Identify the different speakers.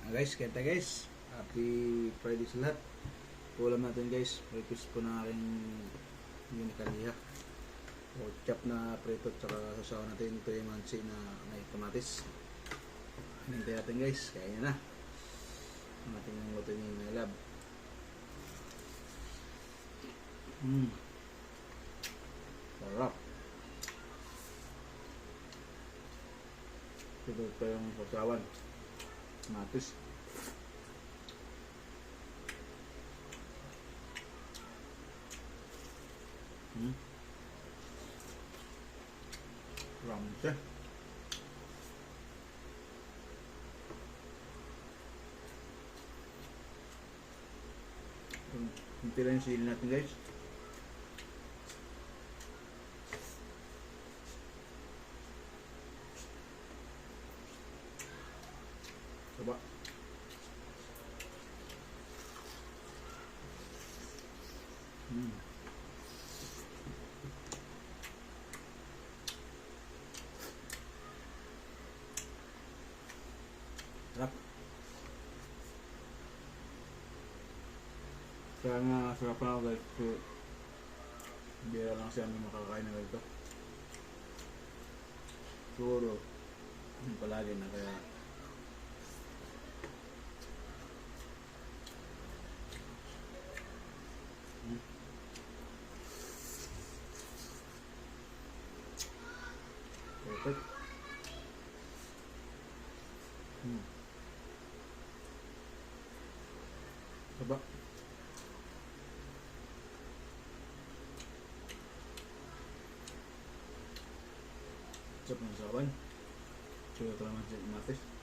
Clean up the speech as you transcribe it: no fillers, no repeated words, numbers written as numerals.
Speaker 1: Guys, kaya guys, happy Friday sa lahat. Ulam natin guys, breakfast po ng aking unikaliha o chop na prito, tsaka sasawa natin ito yung mansi na may kamatis. Hinintay natin guys, kaya nyo na ang ating luto ni my love. Sarap. Ito pa yung sasawan, kamatis. Ramsey. Hinti lang yung sili natin guys. Coba. Sarap. Kaya nga sarap na ako guys. So, bira lang siya may makakain na ito. Siguro palagi na kaya perfect. Coba. Sarap ng sawan. Coba naman si kamatis.